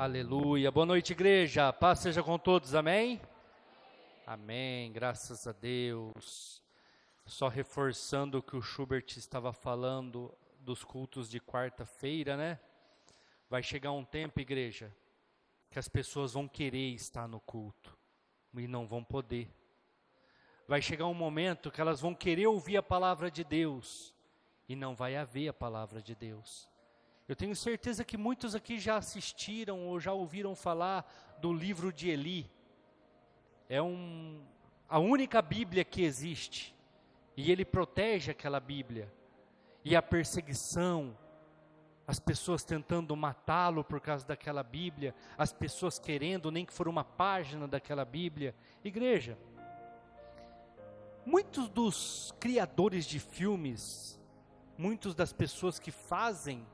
Aleluia. Boa noite, igreja. Paz seja com todos, amém? Amém, graças a Deus. Só reforçando o que o Schubert estava falando dos cultos de quarta-feira, né? Vai chegar um tempo, igreja, que as pessoas vão querer estar no culto e não vão poder. Vai chegar um momento que elas vão querer ouvir a palavra de Deus e não vai haver a palavra de Deus. Eu tenho certeza que muitos aqui já assistiram ou já ouviram falar do livro de Eli. É a única Bíblia que existe. E ele protege aquela Bíblia. E a perseguição, as pessoas tentando matá-lo por causa daquela Bíblia, as pessoas querendo, nem que for uma página daquela Bíblia. Igreja, muitos dos criadores de filmes, muitas das pessoas que fazem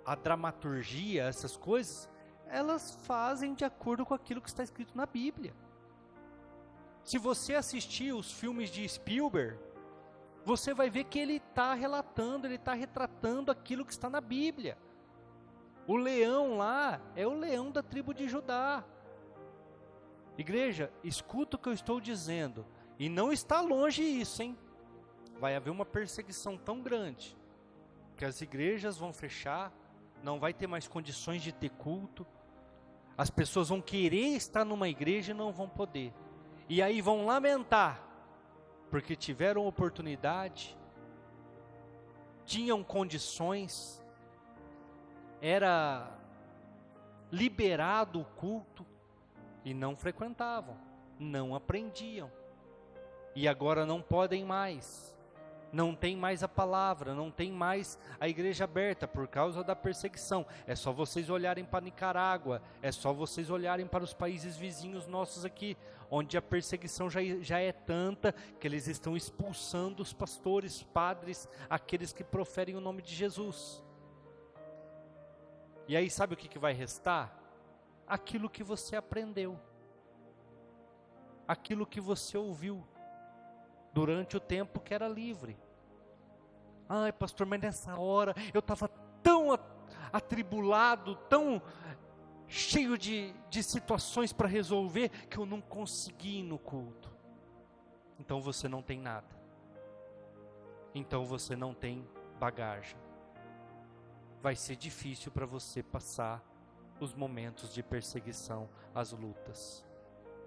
a dramaturgia, essas coisas, elas fazem de acordo com aquilo que está escrito na Bíblia. Se você assistir os filmes de Spielberg, você vai ver que ele está relatando, ele está retratando aquilo que está na Bíblia. O leão lá é o leão da tribo de Judá. Igreja, escuta o que eu estou dizendo, e não está longe isso, hein? Vai haver uma perseguição tão grande, que as igrejas vão fechar, não vai ter mais condições de ter culto, as pessoas vão querer estar numa igreja e não vão poder, e aí vão lamentar, porque tiveram oportunidade, tinham condições, era liberado o culto, e não frequentavam, não aprendiam, e agora não podem mais, não tem mais a palavra, não tem mais a igreja aberta por causa da perseguição. É só vocês olharem para Nicarágua, é só vocês olharem para os países vizinhos nossos aqui, onde a perseguição já é tanta que eles estão expulsando os pastores, padres, aqueles que proferem o nome de Jesus. E aí sabe o que vai restar? Aquilo que você aprendeu, aquilo que você ouviu durante o tempo que era livre. Ai, pastor, mas nessa hora eu estava tão atribulado, tão cheio de situações para resolver, que eu não consegui ir no culto. Então você não tem nada. Então você não tem bagagem. Vai ser difícil para você passar os momentos de perseguição, as lutas.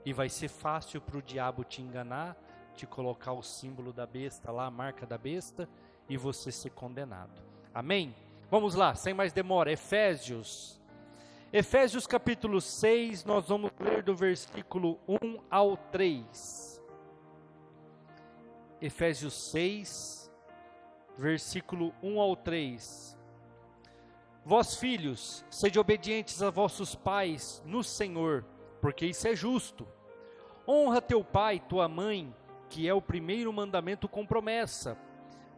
E vai ser fácil para o diabo te enganar, te colocar o símbolo da besta lá, a marca da besta, e você ser condenado. Amém? Vamos lá, sem mais demora, Efésios capítulo 6, nós vamos ler do versículo 1 ao 3. Efésios 6, versículo 1 ao 3. Vós filhos, sede obedientes a vossos pais no Senhor, porque isso é justo. Honra teu pai e tua mãe, que é o primeiro mandamento com promessa,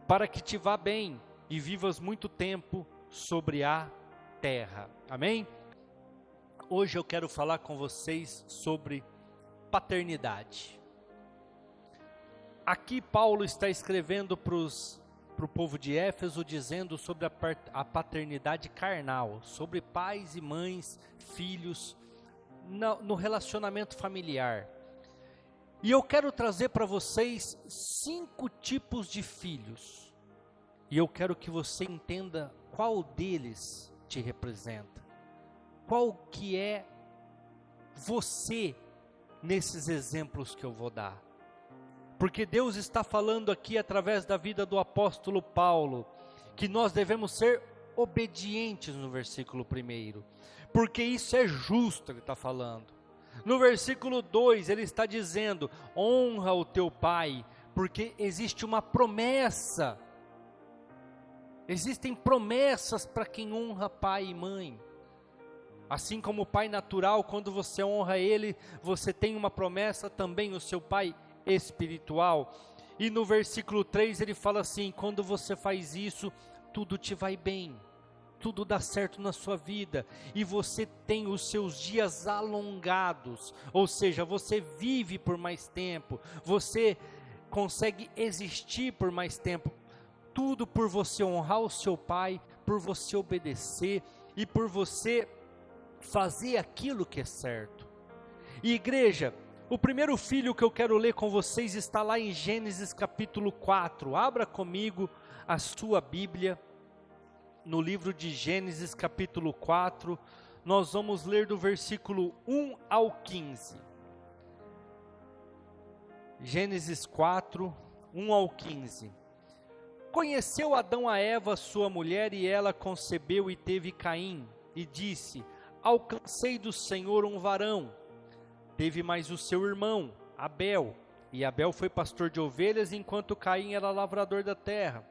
para que te vá bem e vivas muito tempo sobre a terra. Amém? Hoje eu quero falar com vocês sobre paternidade. Aqui Paulo está escrevendo para o povo de Éfeso, dizendo sobre a paternidade carnal, sobre pais e mães, filhos, no relacionamento familiar. E eu quero trazer para vocês 5 tipos de filhos. E eu quero que você entenda qual deles te representa. Qual que é você nesses exemplos que eu vou dar. Porque Deus está falando aqui através da vida do apóstolo Paulo, que nós devemos ser obedientes no versículo 1. Porque isso é justo, ele está falando. No versículo 2, ele está dizendo, honra o teu pai, porque existe uma promessa. Existem promessas para quem honra pai e mãe. Assim como o pai natural, quando você honra ele, você tem uma promessa, também o seu pai espiritual. E no versículo 3 ele fala assim, quando você faz isso, tudo te vai bem. Tudo dá certo na sua vida, e você tem os seus dias alongados, ou seja, você vive por mais tempo, você consegue existir por mais tempo, tudo por você honrar o seu pai, por você obedecer, e por você fazer aquilo que é certo. E igreja, o primeiro filho que eu quero ler com vocês está lá em Gênesis capítulo 4. Abra comigo a sua Bíblia, no livro de Gênesis capítulo 4, nós vamos ler do versículo 1 ao 15. Gênesis 4, 1 ao 15. Conheceu Adão a Eva, sua mulher, e ela concebeu e teve Caim, e disse: alcancei do Senhor um varão. Teve mais o seu irmão, Abel, e Abel foi pastor de ovelhas, enquanto Caim era lavrador da terra.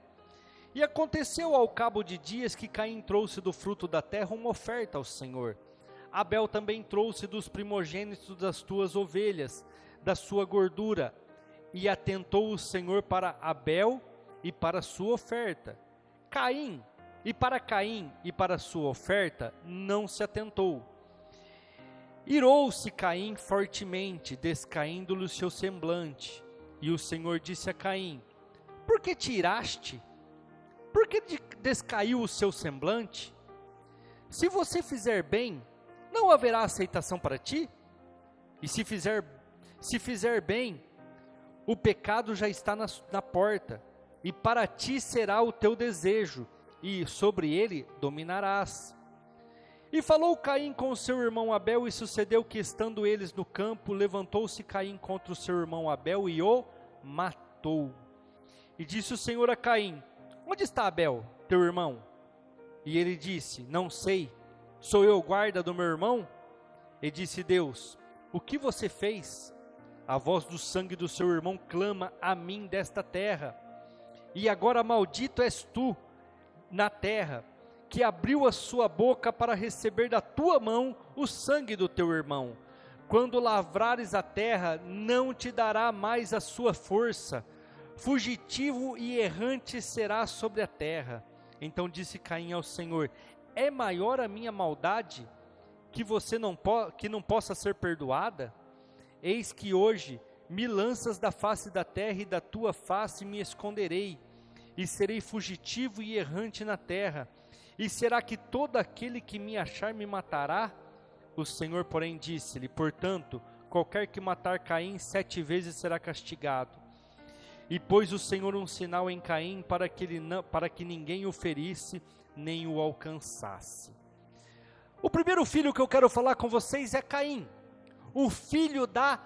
E aconteceu ao cabo de dias que Caim trouxe do fruto da terra uma oferta ao Senhor. Abel também trouxe dos primogênitos das tuas ovelhas, da sua gordura, e atentou o Senhor para Abel e para a sua oferta. Caim e para a sua oferta não se atentou. Irou-se Caim fortemente, descaindo-lhe o seu semblante. E o Senhor disse a Caim: por que te iraste? Por que descaiu o seu semblante? Se você fizer bem, não haverá aceitação para ti? E se fizer bem, o pecado já está na porta, e para ti será o teu desejo, e sobre ele dominarás. E falou Caim com o seu irmão Abel, e sucedeu que, estando eles no campo, levantou-se Caim contra o seu irmão Abel e o matou. E disse o Senhor a Caim: onde está Abel, teu irmão? E ele disse: não sei, sou eu guarda do meu irmão? E disse Deus: o que você fez? A voz do sangue do seu irmão clama a mim desta terra. E agora maldito és tu na terra, que abriu a sua boca para receber da tua mão o sangue do teu irmão. Quando lavrares a terra, não te dará mais a sua força. Fugitivo e errante será sobre a terra. Então disse Caim ao Senhor: é maior a minha maldade, que não possa ser perdoada? Eis que hoje me lanças da face da terra, e da tua face me esconderei, e serei fugitivo e errante na terra. E será que todo aquele que me achar me matará? O Senhor, porém, disse-lhe: portanto, qualquer que matar Caim 7 vezes será castigado. E pôs o Senhor um sinal em Caim, para que ninguém o ferisse, nem o alcançasse. O primeiro filho que eu quero falar com vocês é Caim, o filho da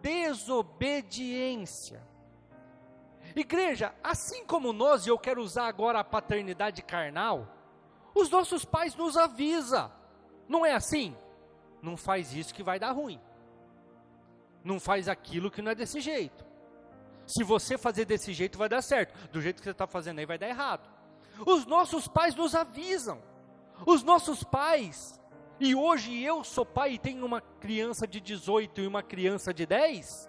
desobediência. Igreja, assim como nós, e eu quero usar agora a paternidade carnal, os nossos pais nos avisam, não é assim? Não faz isso que vai dar ruim, não faz aquilo que não é desse jeito. Se você fazer desse jeito vai dar certo, do jeito que você está fazendo aí vai dar errado. Os nossos pais nos avisam, os nossos pais, e hoje eu sou pai e tenho uma criança de 18 e uma criança de 10,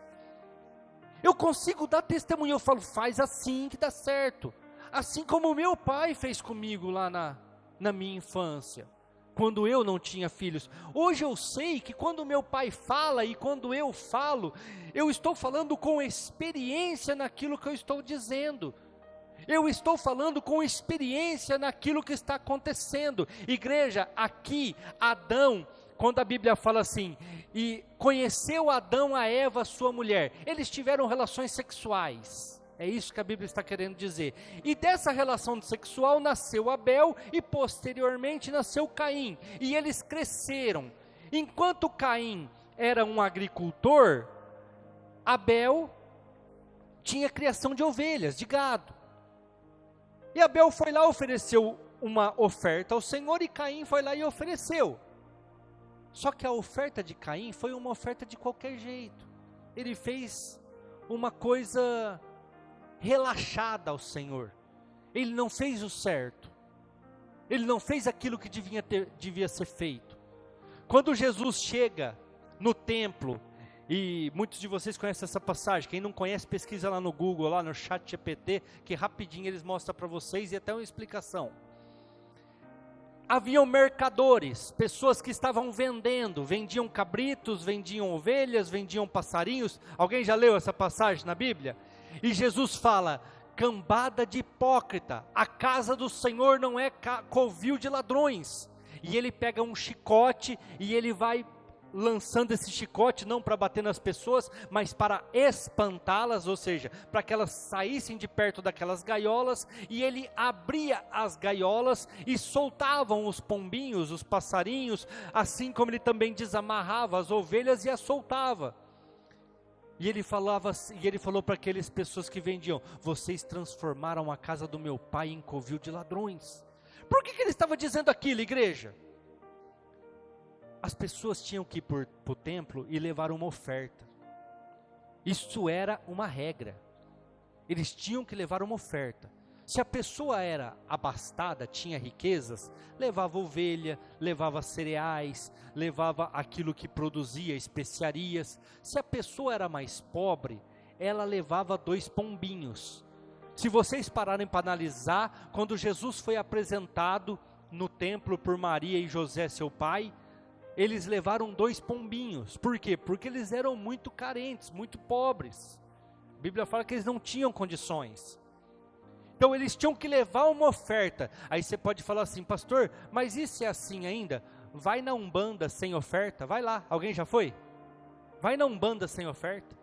eu consigo dar testemunho, eu falo: faz assim que dá certo, assim como o meu pai fez comigo lá na minha infância, quando eu não tinha filhos. Hoje eu sei que quando meu pai fala e quando eu falo, eu estou falando com experiência naquilo que eu estou dizendo. Eu estou falando com experiência naquilo que está acontecendo. Igreja, aqui Adão, quando a Bíblia fala assim: e conheceu Adão a Eva, sua mulher, eles tiveram relações sexuais. É isso que a Bíblia está querendo dizer. E dessa relação sexual nasceu Abel e posteriormente nasceu Caim. E eles cresceram. Enquanto Caim era um agricultor, Abel tinha criação de ovelhas, de gado. E Abel foi lá, ofereceu uma oferta ao Senhor, e Caim foi lá e ofereceu. Só que a oferta de Caim foi uma oferta de qualquer jeito. Ele fez uma coisa relaxada ao Senhor. Ele não fez o certo. Ele não fez aquilo que devia ser feito. Quando Jesus chega no templo, e muitos de vocês conhecem essa passagem, quem não conhece pesquisa lá no Google, lá no ChatGPT, que rapidinho eles mostram para vocês, e até uma explicação. Haviam mercadores, pessoas que estavam vendiam cabritos, vendiam ovelhas, vendiam passarinhos. Alguém já leu essa passagem na Bíblia? E Jesus fala: cambada de hipócrita, a casa do Senhor não é covil de ladrões. e ele pega um chicote e ele vai lançando esse chicote não para bater nas pessoas, mas para espantá-las, ou seja, para que elas saíssem de perto daquelas gaiolas, e ele abria as gaiolas e soltavam os pombinhos, os passarinhos, assim como ele também desamarrava as ovelhas e as soltava. E ele falou para aquelas pessoas que vendiam: vocês transformaram a casa do meu pai em covil de ladrões. Por que ele estava dizendo aquilo, igreja? As pessoas tinham que ir para o templo e levar uma oferta. Isso era uma regra. Eles tinham que levar uma oferta. Se a pessoa era abastada, tinha riquezas, levava ovelha, levava cereais, levava aquilo que produzia, especiarias. Se a pessoa era mais pobre, ela levava 2 pombinhos. Se vocês pararem para analisar, quando Jesus foi apresentado no templo por Maria e José, seu pai, eles levaram 2 pombinhos. Por quê? Porque eles eram muito carentes, muito pobres. A Bíblia fala que eles não tinham condições. Então eles tinham que levar uma oferta. Aí você pode falar assim: pastor, mas isso é assim ainda? Vai na Umbanda sem oferta? Vai lá, alguém já foi? Vai na Umbanda sem oferta?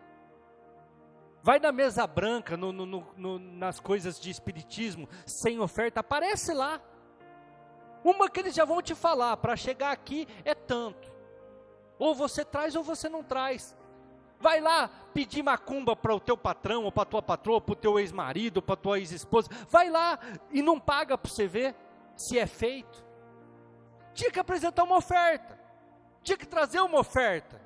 Vai na mesa branca, nas coisas de espiritismo, sem oferta? Aparece lá. Uma que eles já vão te falar: para chegar aqui é tanto. Ou você traz ou você não traz. Vai lá pedir macumba para o teu patrão, ou para a tua patroa, para o teu ex-marido, para a tua ex-esposa. Vai lá e não paga para você ver se é feito. Tinha que apresentar uma oferta. Tinha que trazer uma oferta.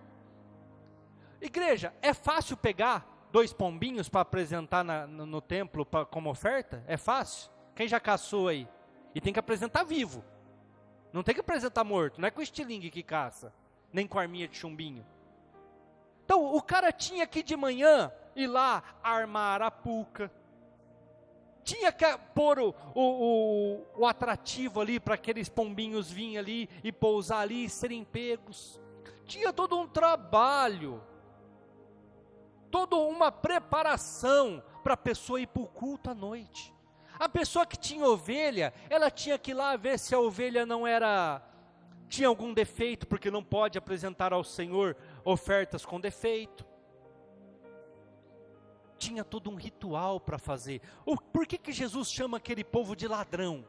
Igreja, é fácil pegar 2 pombinhos para apresentar no templo como oferta? É fácil? Quem já caçou aí? E tem que apresentar vivo. Não tem que apresentar morto. Não é com estilingue que caça. Nem com arminha de chumbinho. Então o cara tinha que de manhã ir lá armar a arapuca. Tinha que pôr o atrativo ali para aqueles pombinhos virem ali e pousar ali e serem pegos. Tinha todo um trabalho. Toda uma preparação para a pessoa ir para o culto à noite. A pessoa que tinha ovelha, ela tinha que ir lá ver se a ovelha tinha algum defeito, porque não pode apresentar ao Senhor ofertas com defeito. Tinha todo um ritual para fazer. Por que Jesus chama aquele povo de ladrão?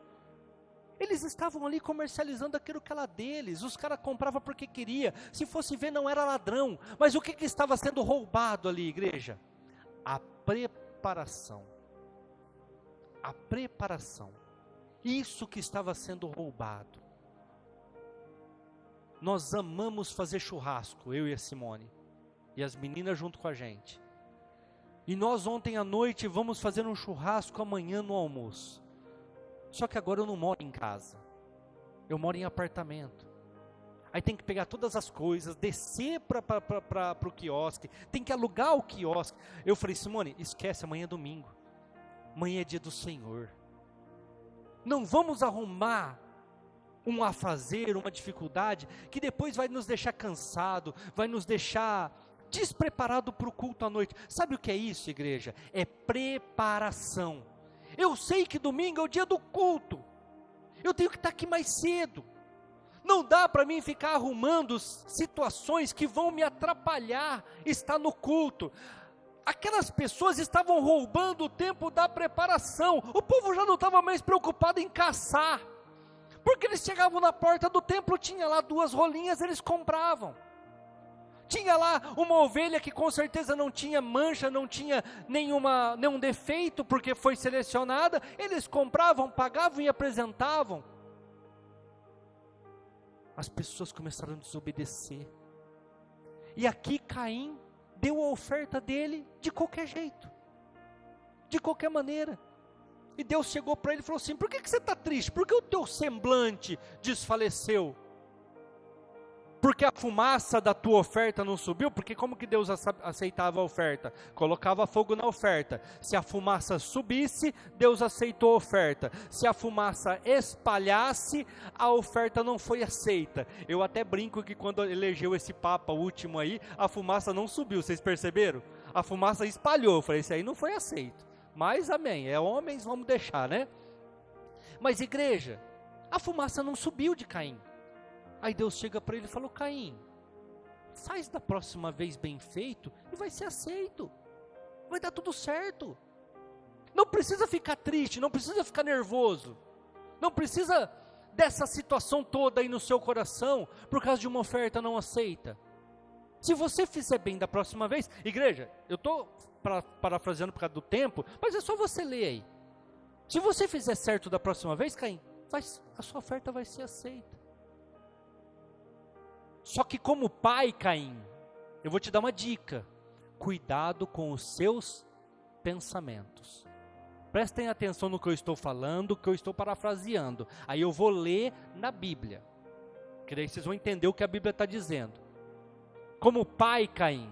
Eles estavam ali comercializando aquilo que era deles. Os caras compravam porque queria. Se fosse ver, não era ladrão. Mas o que estava sendo roubado ali, igreja? A preparação. A preparação. Isso que estava sendo roubado. Nós amamos fazer churrasco, eu e a Simone. E as meninas junto com a gente. E nós ontem à noite vamos fazer um churrasco amanhã no almoço. Só que agora eu não moro em casa. Eu moro em apartamento. Aí tem que pegar todas as coisas, descer para o quiosque. Tem que alugar o quiosque. Eu falei: Simone, esquece, amanhã é domingo. Amanhã é dia do Senhor. Não vamos arrumar um afazer, uma dificuldade, que depois vai nos deixar cansado, vai nos deixar despreparado para o culto à noite. Sabe o que é isso, igreja? É preparação. Eu sei que domingo é o dia do culto. Eu tenho que estar aqui mais cedo. Não dá para mim ficar arrumando situações que vão me atrapalhar estar no culto. Aquelas pessoas estavam roubando o tempo da preparação. O povo já não estava mais preocupado em caçar. Porque eles chegavam na porta do templo, tinha lá 2 rolinhas, eles compravam. Tinha lá uma ovelha que com certeza não tinha mancha, não tinha nenhum defeito, porque foi selecionada. Eles compravam, pagavam e apresentavam. As pessoas começaram a desobedecer. E aqui Caim deu a oferta dele de qualquer jeito. De qualquer maneira. E Deus chegou para ele e falou assim: por que você está triste? Por que o teu semblante desfaleceu? Porque a fumaça da tua oferta não subiu? Porque como que Deus aceitava a oferta? Colocava fogo na oferta. Se a fumaça subisse, Deus aceitou a oferta. Se a fumaça espalhasse, a oferta não foi aceita. Eu até brinco que quando elegeu esse Papa último aí, a fumaça não subiu, vocês perceberam? A fumaça espalhou. Eu falei: esse aí não foi aceito. Mas amém, é homens, vamos deixar, né? Mas igreja, a fumaça não subiu de Caim. Aí Deus chega para ele e falou: Caim, faz da próxima vez bem feito e vai ser aceito. Vai dar tudo certo. Não precisa ficar triste, não precisa ficar nervoso. Não precisa dessa situação toda aí no seu coração por causa de uma oferta não aceita. Se você fizer bem da próxima vez, igreja, eu estou parafraseando por causa do tempo, mas é só você ler aí. Se você fizer certo da próxima vez, Caim, a sua oferta vai ser aceita. Só que como pai, Caim, eu vou te dar uma dica. Cuidado com os seus pensamentos. Prestem atenção no que eu estou falando, que eu estou parafraseando. Aí eu vou ler na Bíblia, que daí vocês vão entender o que a Bíblia está dizendo. Como pai, Caim,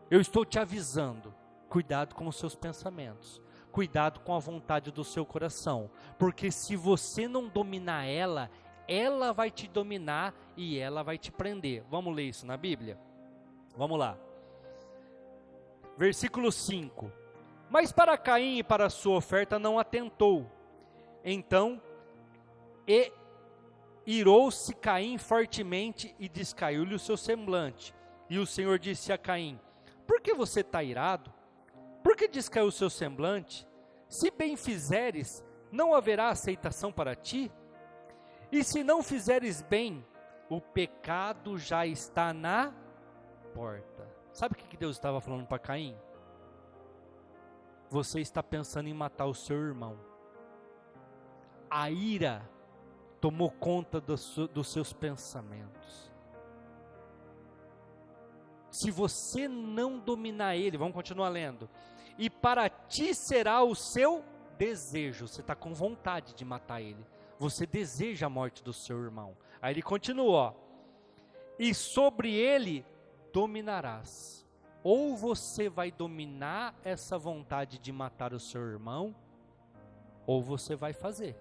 eu estou te avisando, cuidado com os seus pensamentos. Cuidado com a vontade do seu coração. Porque se você não dominar ela, ela vai te dominar e ela vai te prender. Vamos ler isso na Bíblia? Vamos lá. Versículo 5. Mas para Caim e para a sua oferta não atentou. Então, irou-se Caim fortemente e descaiu-lhe o seu semblante. E o Senhor disse a Caim: por que você está irado? Por que descaiu o seu semblante? Se bem fizeres, não haverá aceitação para ti? E se não fizeres bem, o pecado já está na porta. Sabe o que Deus estava falando para Caim? Você está pensando em matar o seu irmão. A ira tomou conta dos seus pensamentos. Se você não dominar ele, vamos continuar lendo. E para ti será o seu desejo. Você está com vontade de matar ele. Você deseja a morte do seu irmão. Aí ele continua, ó. E sobre ele dominarás. Ou você vai dominar essa vontade de matar o seu irmão, ou você vai fazer.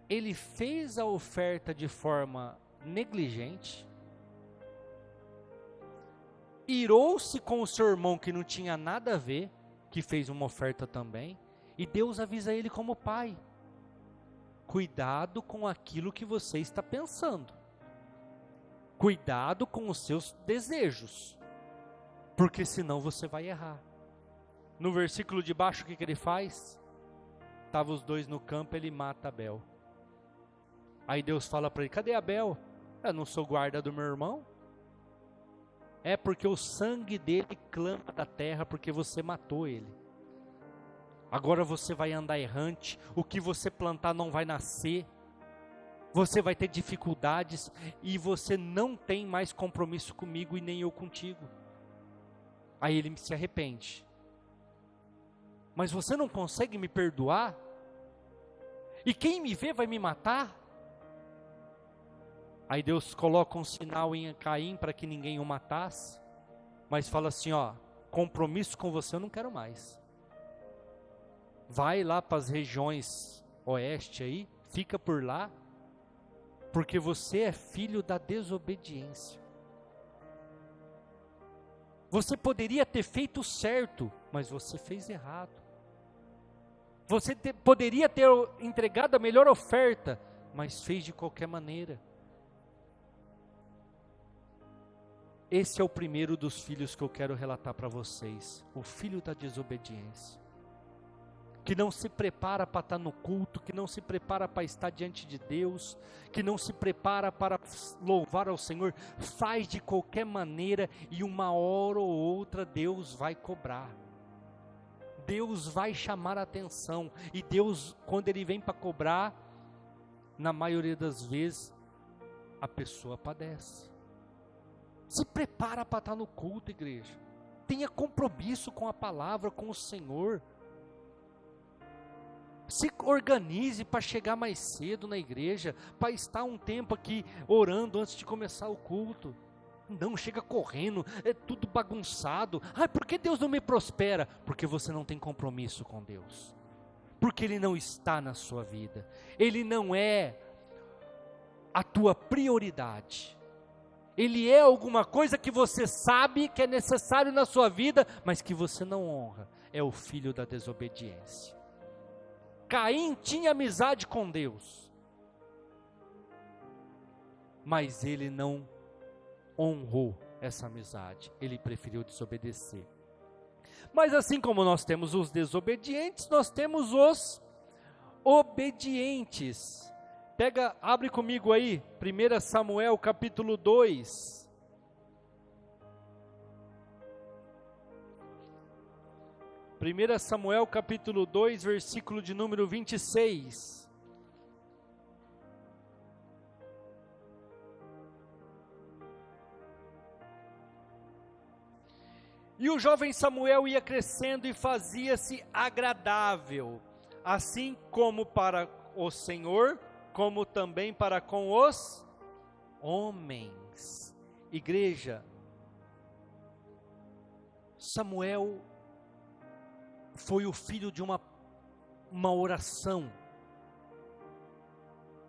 Ele fez a oferta de forma negligente, irou-se com o seu irmão que não tinha nada a ver, que fez uma oferta também, e Deus avisa ele como pai: cuidado com aquilo que você está pensando, cuidado com os seus desejos, porque senão você vai errar. No versículo de baixo, o que ele faz? Estavam os dois no campo, ele mata Abel. Aí Deus fala para ele: cadê Abel? Eu não sou guarda do meu irmão? É porque o sangue dele clama da terra, porque você matou ele. Agora você vai andar errante, o que você plantar não vai nascer, você vai ter dificuldades, e você não tem mais compromisso comigo e nem eu contigo. Aí ele se arrepende. Mas você não consegue me perdoar? E quem me vê vai me matar? Aí Deus coloca um sinal em Caim para que ninguém o matasse, mas fala assim, ó, compromisso com você eu não quero mais. Vai lá para as regiões oeste aí, fica por lá, porque você é filho da desobediência. Você poderia ter feito certo, mas você fez errado. Você poderia ter entregado a melhor oferta, mas fez de qualquer maneira. Esse é o primeiro dos filhos que eu quero relatar para vocês, o filho da desobediência, que não se prepara para estar no culto, que não se prepara para estar diante de Deus, que não se prepara para louvar ao Senhor, faz de qualquer maneira, e uma hora ou outra Deus vai cobrar, Deus vai chamar a atenção, e Deus, quando Ele vem para cobrar, na maioria das vezes, a pessoa padece. Se prepara para estar no culto, igreja. Tenha compromisso com a palavra, com o Senhor. Se organize para chegar mais cedo na igreja, para estar um tempo aqui orando antes de começar o culto. Não chega correndo, é tudo bagunçado. Ai, por que Deus não me prospera? Porque você não tem compromisso com Deus. Porque Ele não está na sua vida. Ele não é a tua prioridade. Ele é alguma coisa que você sabe que é necessário na sua vida, mas que você não honra. É o filho da desobediência. Caim tinha amizade com Deus, mas ele não honrou essa amizade, ele preferiu desobedecer. Mas assim como nós temos os desobedientes, nós temos os obedientes. Abre comigo aí, 1 Samuel capítulo 2. Primeira Samuel capítulo 2, versículo de número 26. E o jovem Samuel ia crescendo e fazia-se agradável, assim como para o Senhor, como também para com os homens. Igreja, Samuel foi o filho de uma oração.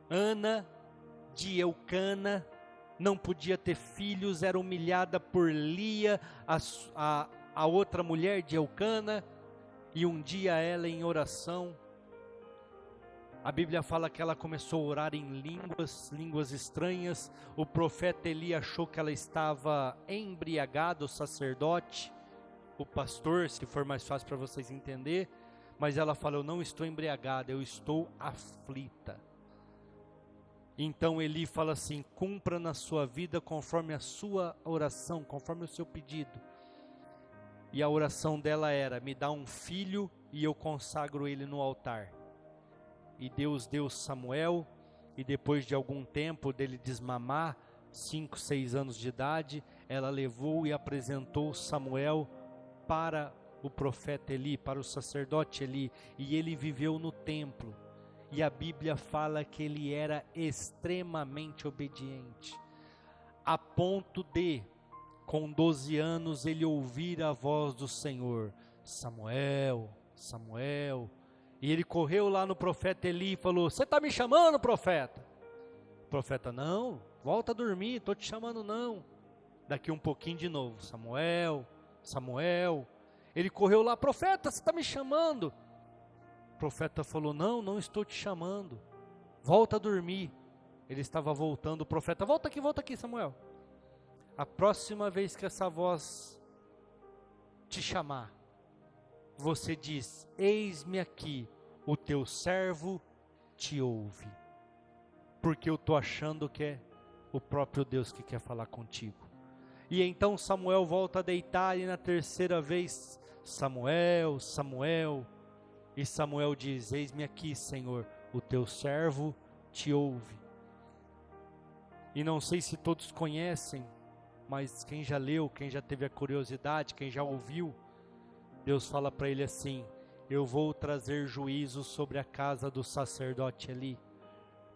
Ana de Eucana não podia ter filhos, era humilhada por Lia, a outra mulher de Eucana, e um dia ela em oração, a Bíblia fala que ela começou a orar em línguas estranhas. O profeta Eli achou que ela estava embriagada, o sacerdote, o pastor, se for mais fácil para vocês entenderem, mas ela falou: eu não estou embriagada, eu estou aflita. Então Eli fala assim: cumpra na sua vida conforme a sua oração, conforme o seu pedido. E a oração dela era: me dá um filho e eu consagro ele no altar. E Deus deu Samuel, e depois de algum tempo dele desmamar, 5, 6 anos de idade, ela levou e apresentou Samuel para o profeta Eli, para o sacerdote Eli, e ele viveu no templo. E a Bíblia fala que ele era extremamente obediente, a ponto de, com 12 anos, ele ouvir a voz do Senhor: Samuel, Samuel. E ele correu lá no profeta Eli e falou: você está me chamando, profeta? O profeta: não, volta a dormir, estou te chamando não. Daqui um pouquinho de novo: Samuel, Samuel. Ele correu lá: profeta, você está me chamando? O profeta falou: não estou te chamando, volta a dormir. Ele estava voltando, o profeta: volta aqui Samuel. A próxima vez que essa voz te chamar, você diz: eis-me aqui, o teu servo te ouve. Porque eu estou achando que é o próprio Deus que quer falar contigo. E então Samuel volta a deitar, e na terceira vez: Samuel, Samuel. E Samuel diz: eis-me aqui, Senhor, o teu servo te ouve. E não sei se todos conhecem, mas quem já leu, quem já teve a curiosidade, quem já ouviu, Deus fala para ele assim: eu vou trazer juízo sobre a casa do sacerdote Eli,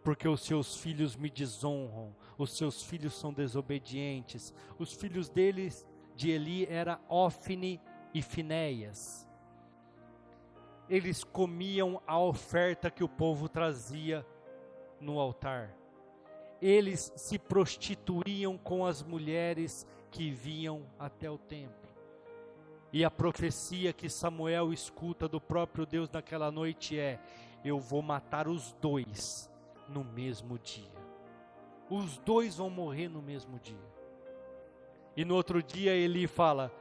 porque os seus filhos me desonram, os seus filhos são desobedientes. Os filhos deles, de Eli, era Ofni e Finéias. Eles comiam a oferta que o povo trazia no altar. Eles se prostituíam com as mulheres que vinham até o templo. E a profecia que Samuel escuta do próprio Deus naquela noite é: eu vou matar os dois no mesmo dia. Os dois vão morrer no mesmo dia. E no outro dia Eli fala: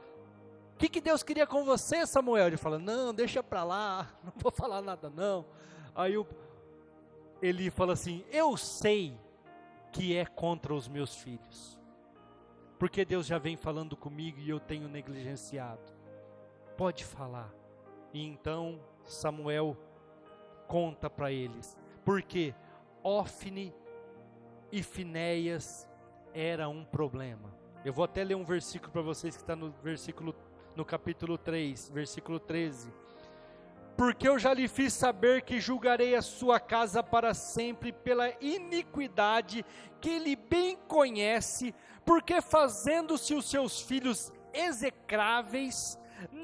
o que Deus queria com você, Samuel? Ele fala: não, deixa para lá, não vou falar nada não. Aí Eli fala assim: eu sei que é contra os meus filhos, porque Deus já vem falando comigo e eu tenho negligenciado. Pode falar. E então Samuel conta para eles, porque Ofni e Finéias era um problema. Eu vou até ler um versículo para vocês que está no capítulo 3, versículo 13. Porque eu já lhe fiz saber que julgarei a sua casa para sempre pela iniquidade que ele bem conhece, porque fazendo-se os seus filhos execráveis,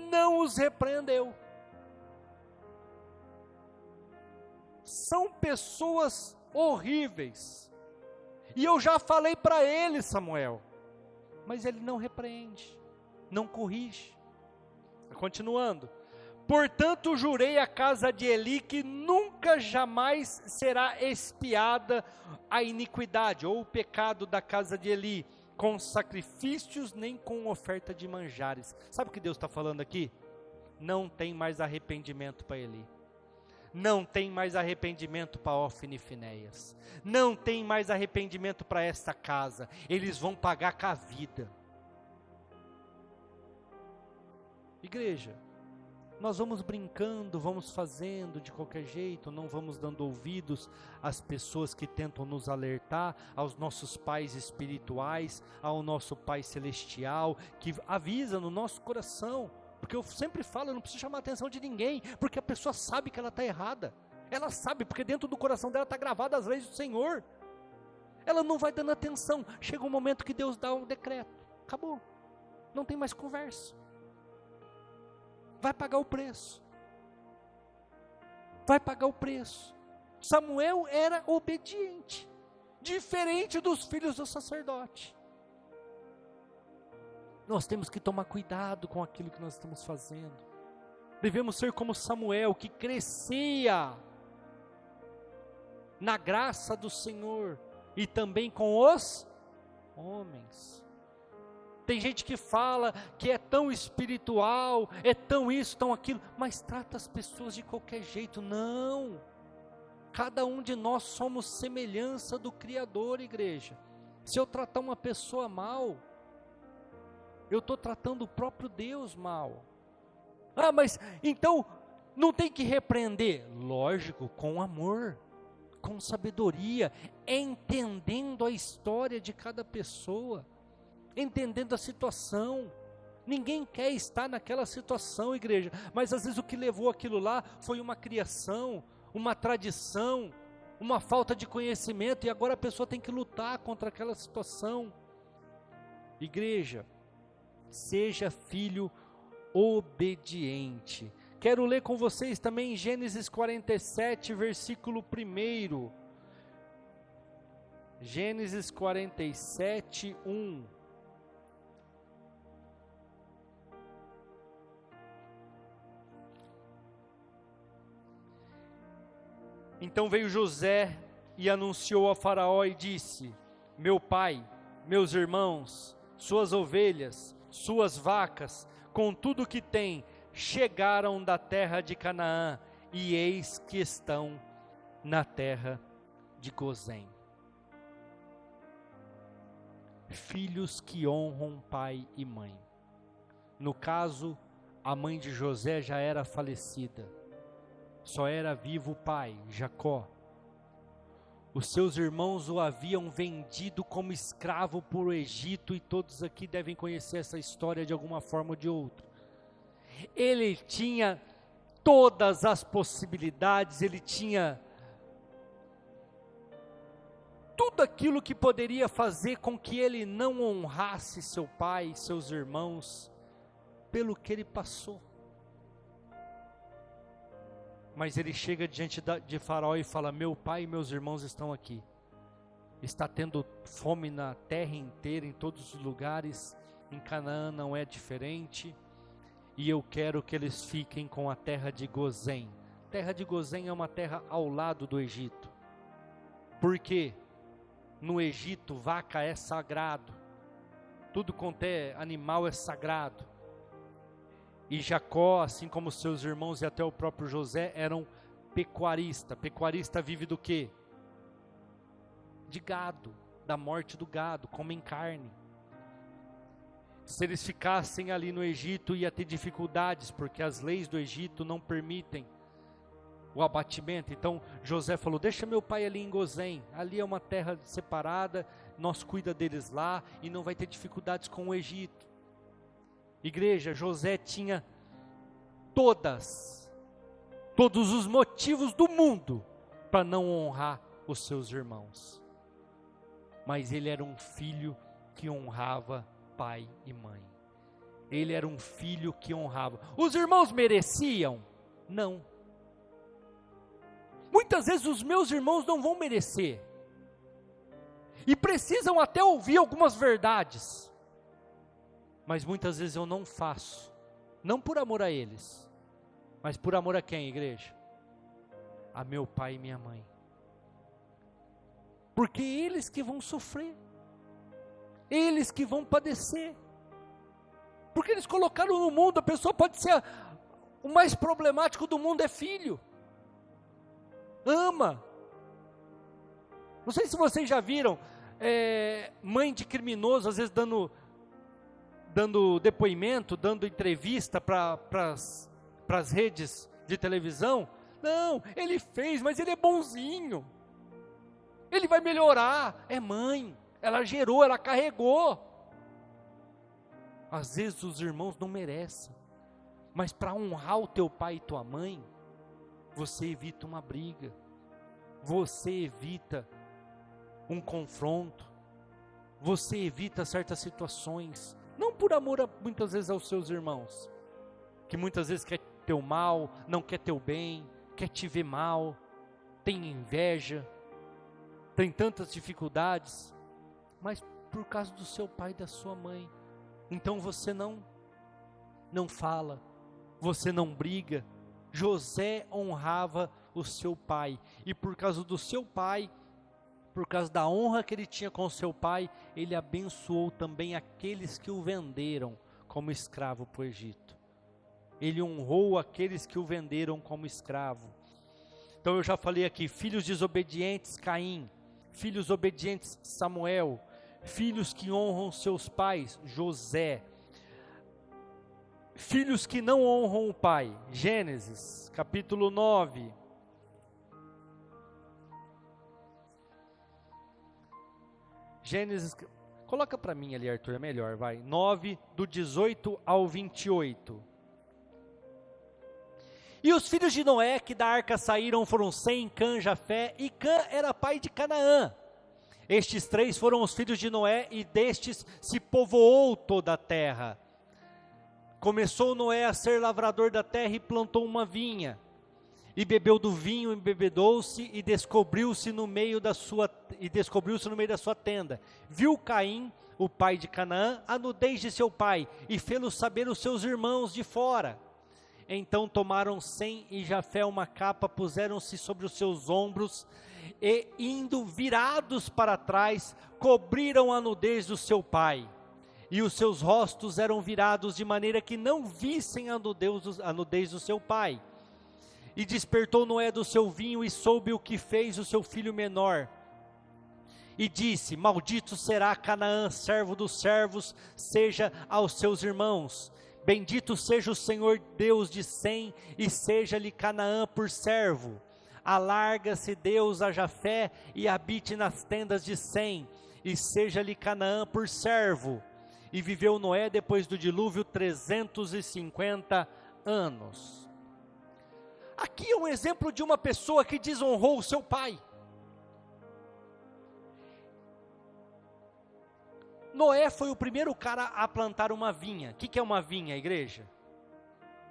não os repreendeu. São pessoas horríveis, e eu já falei para ele, Samuel, mas ele não repreende, não corrige. Continuando: portanto jurei à casa de Eli que nunca nunca jamais será expiada a iniquidade, ou o pecado da casa de Eli, com sacrifícios, nem com oferta de manjares. Sabe o que Deus está falando aqui? Não tem mais arrependimento para Eli. Não tem mais arrependimento para Ofni e Finéias. Não tem mais arrependimento para esta casa. Eles vão pagar com a vida. Igreja, nós vamos brincando, vamos fazendo de qualquer jeito, não vamos dando ouvidos às pessoas que tentam nos alertar, aos nossos pais espirituais, ao nosso Pai Celestial, que avisa no nosso coração. Porque eu sempre falo, eu não preciso chamar a atenção de ninguém, porque a pessoa sabe que ela está errada. Ela sabe, porque dentro do coração dela está gravada as leis do Senhor. Ela não vai dando atenção. Chega um momento que Deus dá um decreto. Acabou. Não tem mais conversa. Vai pagar o preço. Vai pagar o preço. Samuel era obediente. Diferente dos filhos do sacerdote. Nós temos que tomar cuidado com aquilo que nós estamos fazendo. Devemos ser como Samuel, que crescia na graça do Senhor e também com os homens. Tem gente que fala que é tão espiritual, é tão isso, tão aquilo, mas trata as pessoas de qualquer jeito. Não. Cada um de nós somos semelhança do Criador, igreja. Se eu tratar uma pessoa mal, eu estou tratando o próprio Deus mal. Ah, mas então não tem que repreender? Lógico, com amor, com sabedoria, entendendo a história de cada pessoa, entendendo a situação. Ninguém quer estar naquela situação, igreja, mas às vezes o que levou aquilo lá foi uma criação, uma tradição, uma falta de conhecimento, e agora a pessoa tem que lutar contra aquela situação. Igreja, seja filho obediente. Quero ler com vocês também Gênesis 47, versículo 1. Gênesis 47, 1. Então veio José e anunciou a Faraó e disse: meu pai, meus irmãos, suas ovelhas, suas vacas, com tudo que tem, chegaram da terra de Canaã, e eis que estão na terra de Gozém. Filhos que honram pai e mãe. No caso, a mãe de José já era falecida, só era vivo o pai, Jacó. Os seus irmãos o haviam vendido como escravo para o Egito, e todos aqui devem conhecer essa história de alguma forma ou de outra. Ele tinha todas as possibilidades, ele tinha tudo aquilo que poderia fazer com que ele não honrasse seu pai e seus irmãos, pelo que ele passou. Mas ele chega diante de Faraó e fala: meu pai e meus irmãos estão aqui. Está tendo fome na terra inteira, em todos os lugares. Em Canaã não é diferente. E eu quero que eles fiquem com a terra de Gozém. Terra de Gozém é uma terra ao lado do Egito. Porque no Egito vaca é sagrado. Tudo quanto é animal é sagrado. E Jacó, assim como seus irmãos e até o próprio José, eram pecuaristas. Pecuarista vive do quê? De gado, da morte do gado, comem carne. Se eles ficassem ali no Egito, ia ter dificuldades, porque as leis do Egito não permitem o abatimento. Então José falou: deixa meu pai ali em Gozém, ali é uma terra separada, nós cuida deles lá, e não vai ter dificuldades com o Egito. Igreja, José tinha todos os motivos do mundo para não honrar os seus irmãos. Mas ele era um filho que honrava pai e mãe. Ele era um filho que honrava. Os irmãos mereciam? Não. Muitas vezes os meus irmãos não vão merecer. E precisam até ouvir algumas verdades. Mas muitas vezes eu não faço, não por amor a eles, mas por amor a quem, igreja? a meu pai e minha mãe. Porque eles que vão sofrer, eles que vão padecer, porque eles colocaram no mundo, a pessoa pode ser, o mais problemático do mundo é filho, ama. Não sei se vocês já viram, mãe de criminoso, às vezes dando depoimento, dando entrevista para as redes de televisão. Não, ele fez, mas ele é bonzinho, ele vai melhorar. É mãe, ela gerou, ela carregou. Às vezes os irmãos não merecem, mas para honrar o teu pai e tua mãe, você evita uma briga, você evita um confronto, você evita certas situações, não por amor muitas vezes aos seus irmãos, que muitas vezes quer teu mal, não quer teu bem, quer te ver mal, tem inveja, tem tantas dificuldades, mas por causa do seu pai e da sua mãe. Então você não fala, você não briga. José honrava o seu pai, e por causa do seu pai, por causa da honra que ele tinha com o seu pai, ele abençoou também aqueles que o venderam como escravo para o Egito. Ele honrou aqueles que o venderam como escravo. Então eu já falei aqui, filhos desobedientes, Caim; filhos obedientes, Samuel; filhos que honram seus pais, José; filhos que não honram o pai, Gênesis, capítulo 9. Gênesis, coloca para mim ali, Arthur, é melhor, vai. 9, do 18 ao 28. E os filhos de Noé que da arca saíram foram Sem, Cã, Jafé, e Cã era pai de Canaã. Estes três foram os filhos de Noé, e destes se povoou toda a terra. Começou Noé a ser lavrador da terra e plantou uma vinha, e bebeu do vinho, embebedou-se, e descobriu-se no meio da sua tenda. Viu Caim, o pai de Canaã, a nudez de seu pai, e fê-lo saber os seus irmãos de fora. Então tomaram Sem e Jafé uma capa, puseram-se sobre os seus ombros, e indo virados para trás, cobriram a nudez do seu pai. E os seus rostos eram virados de maneira que não vissem a nudez do seu pai. E despertou Noé do seu vinho e soube o que fez o seu filho menor. E disse: maldito será Canaã, servo dos servos, seja aos seus irmãos. Bendito seja o Senhor Deus de Sem, e seja-lhe Canaã por servo. Alarga-se Deus a Jafé, e habite nas tendas de Sem, e seja-lhe Canaã por servo. E viveu Noé depois do dilúvio 350 anos. Aqui é um exemplo de uma pessoa que desonrou o seu pai. Noé foi o primeiro cara a plantar uma vinha. O que é uma vinha, igreja?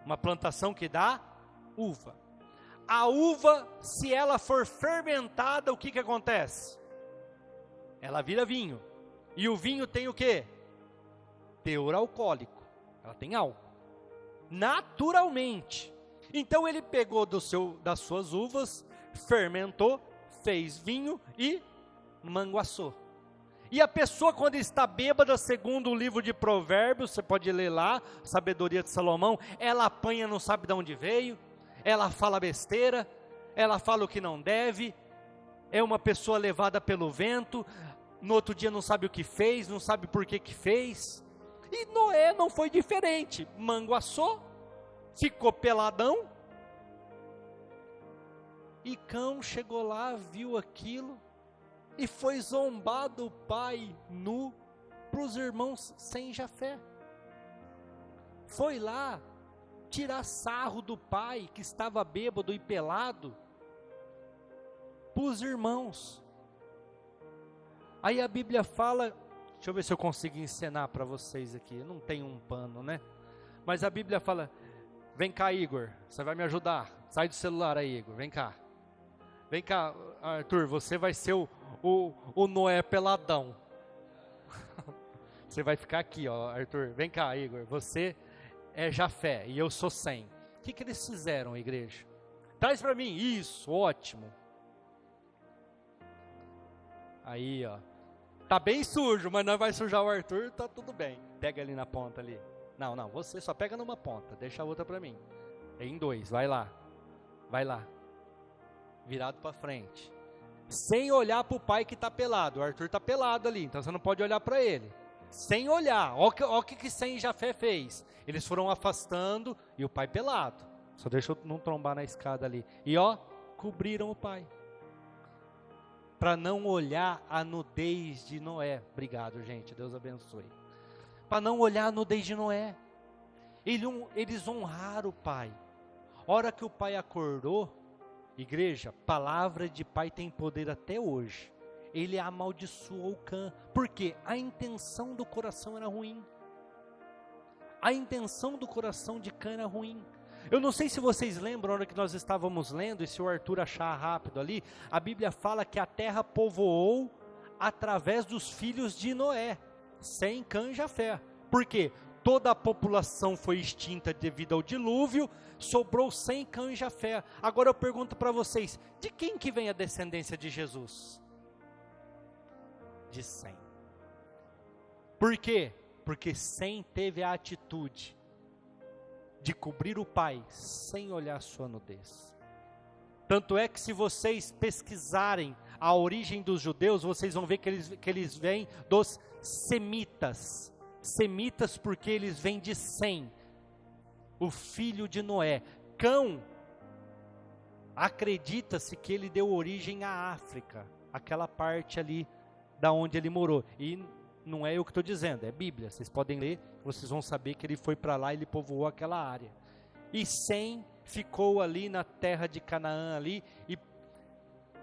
Uma plantação que dá uva. A uva, se ela for fermentada, o que acontece? Ela vira vinho. E o vinho tem o quê? Teor alcoólico. Ela tem álcool. Naturalmente. Então ele pegou das suas uvas, fermentou, fez vinho e manguaçou. E a pessoa, quando está bêbada, segundo o livro de Provérbios, você pode ler lá, Sabedoria de Salomão, ela apanha, não sabe de onde veio, ela fala besteira, ela fala o que não deve, é uma pessoa levada pelo vento, no outro dia não sabe o que fez, não sabe por que fez. E Noé não foi diferente, manguaçou, ficou peladão, e Cão chegou lá, viu aquilo, e foi zombar do pai nu para os irmãos Sem Jafé. Foi lá tirar sarro do pai que estava bêbado e pelado para os irmãos. Aí a Bíblia fala, deixa eu ver se eu consigo encenar para vocês aqui, eu não tenho um pano, né? Mas a Bíblia fala: vem cá, Igor, você vai me ajudar, sai do celular aí, Igor, vem cá, Arthur, você vai ser o Noé peladão, você vai ficar aqui, ó, Arthur, vem cá, Igor, você é Jafé, e eu sou Sem. O que eles fizeram, igreja? traz para mim. Isso, ótimo. Aí, ó. Tá bem sujo, mas não vai sujar o Arthur, tá tudo bem. Pega ali na ponta ali. Não, você só pega numa ponta, deixa a outra para mim. É em 2, vai lá. Vai lá. Virado para frente. Sem olhar para o pai que tá pelado. O Arthur tá pelado ali, então você não pode olhar para ele. Sem olhar. Olha o que Sem e Jafé fez. Eles foram afastando e o pai pelado. Só deixa eu não trombar na escada ali. E ó, cobriram o pai. Para não olhar a nudez de Noé. Obrigado, gente, Deus abençoe. Para não olhar a nudez de Noé. Eles honraram o pai. Hora que o pai acordou, igreja, palavra de pai tem poder até hoje. Ele amaldiçoou Cã. Por quê? A intenção do coração era ruim. A intenção do coração de Cã era ruim. Eu não sei se vocês lembram, na hora que nós estávamos lendo, e se o Arthur achar rápido ali, a Bíblia fala que a terra povoou através dos filhos de Noé, Sem, Cã e Jafé. Por quê? Toda a população foi extinta devido ao dilúvio, sobrou Sem, Cã e Jafé. Agora eu pergunto para vocês, de quem que vem a descendência de Jesus? De Sem. Por quê? Porque Sem teve a atitude de cobrir o pai, sem olhar sua nudez. Tanto é que se vocês pesquisarem a origem dos judeus, vocês vão ver que eles vêm dos semitas. Semitas porque eles vêm de Sem, o filho de Noé. Cão, acredita-se que ele deu origem à África, aquela parte ali da onde ele morou. E não é eu que estou dizendo, é Bíblia. Vocês podem ler, vocês vão saber que ele foi para lá e ele povoou aquela área. E Sem ficou ali na terra de Canaã ali, e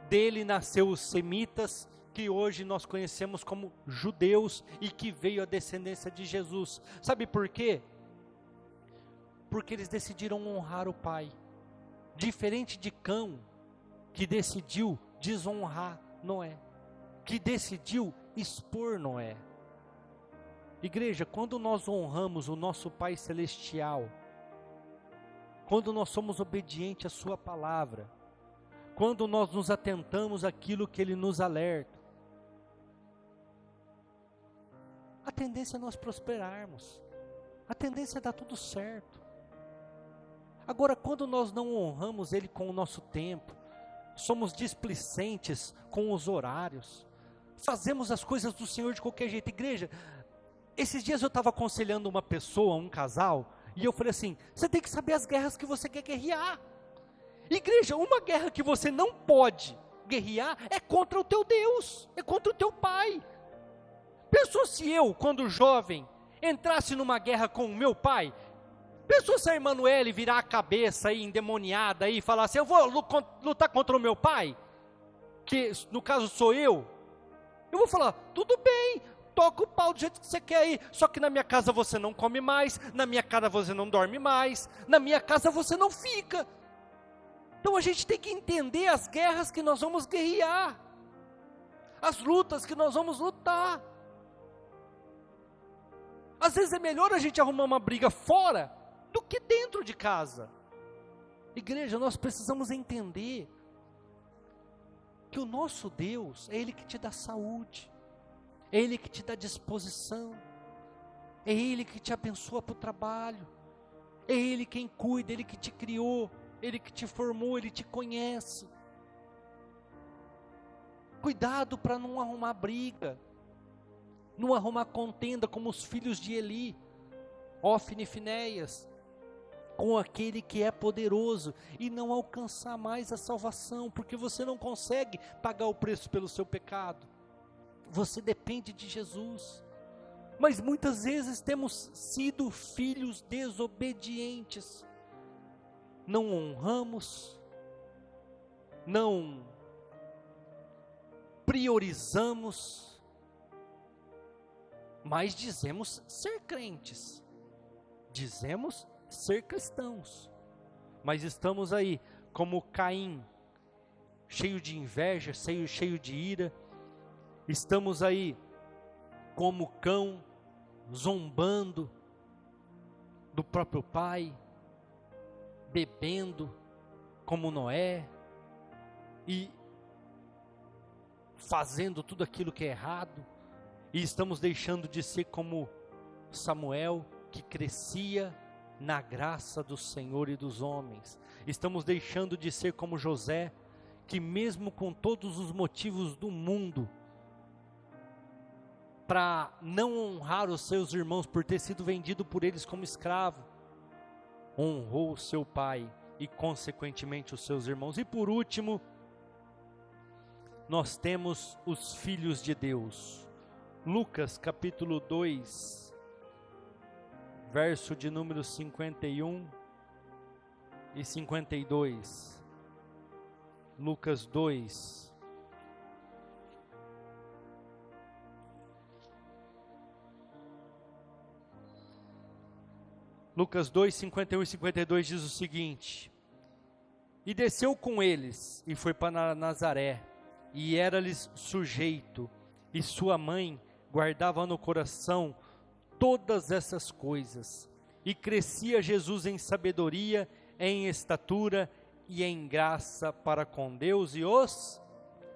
dele nasceu os semitas, que hoje nós conhecemos como judeus, e que veio a descendência de Jesus. Sabe por quê? Porque eles decidiram honrar o pai. Diferente de Cã, que decidiu desonrar Noé, que decidiu expor Noé. Igreja, quando nós honramos o nosso Pai Celestial, quando nós somos obedientes à sua palavra, quando nós nos atentamos àquilo que Ele nos alerta, a tendência é nós prosperarmos, a tendência é dar tudo certo. Agora, quando nós não honramos Ele com o nosso tempo, somos displicentes com os horários, fazemos as coisas do Senhor de qualquer jeito. Igreja, esses dias eu estava aconselhando uma pessoa, um casal, e eu falei assim, você tem que saber as guerras que você quer guerrear. Igreja, uma guerra que você não pode guerrear é contra o teu Deus, é contra o teu pai. Pensou se eu, quando jovem, entrasse numa guerra com o meu pai? Pensou se a Emanuele virar a cabeça aí, endemoniada aí, e falar assim, eu vou lutar contra o meu pai? Que no caso sou eu? Eu vou falar, tudo bem, toca o pau do jeito que você quer aí, só que na minha casa você não come mais, na minha casa você não dorme mais, na minha casa você não fica. Então a gente tem que entender as guerras que nós vamos guerrear, as lutas que nós vamos lutar. Às vezes é melhor a gente arrumar uma briga fora do que dentro de casa. Igreja, nós precisamos entender que o nosso Deus é Ele que te dá saúde, é Ele que te dá disposição, é Ele que te abençoa para o trabalho, é Ele quem cuida, Ele que te criou, Ele que te formou, Ele te conhece. Cuidado para não arrumar briga, não arrumar contenda como os filhos de Eli, Ofni e Finéias, com aquele que é poderoso, e não alcançar mais a salvação, porque você não consegue pagar o preço pelo seu pecado, você depende de Jesus. Mas muitas vezes temos sido filhos desobedientes, não honramos, não priorizamos, mas dizemos ser crentes, dizemos ser cristãos, mas estamos aí como Caim, cheio de inveja, cheio de ira. Estamos aí como cão, zombando do próprio pai, bebendo, como Noé, e fazendo tudo aquilo que é errado, e estamos deixando de ser como Samuel, que crescia na graça do Senhor e dos homens. Estamos deixando de ser como José, que mesmo com todos os motivos do mundo, para não honrar os seus irmãos por ter sido vendido por eles como escravo, honrou o seu pai e consequentemente os seus irmãos. E por último, nós temos os filhos de Deus. Lucas capítulo 2, verso de número 51 e 52. Lucas 2. Lucas 2, 51 e 52 diz o seguinte: E desceu com eles, e foi para Nazaré, e era-lhes sujeito, e sua mãe guardava no coração todas essas coisas. E crescia Jesus em sabedoria, em estatura e em graça para com Deus e os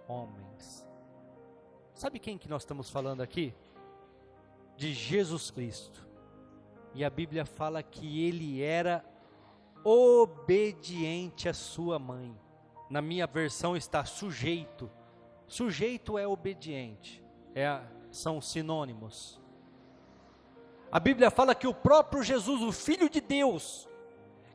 homens. Sabe quem que nós estamos falando aqui? De Jesus Cristo. E a Bíblia fala que ele era obediente à sua mãe. Na minha versão está sujeito. Sujeito é obediente. São sinônimos. A Bíblia fala que o próprio Jesus, o Filho de Deus,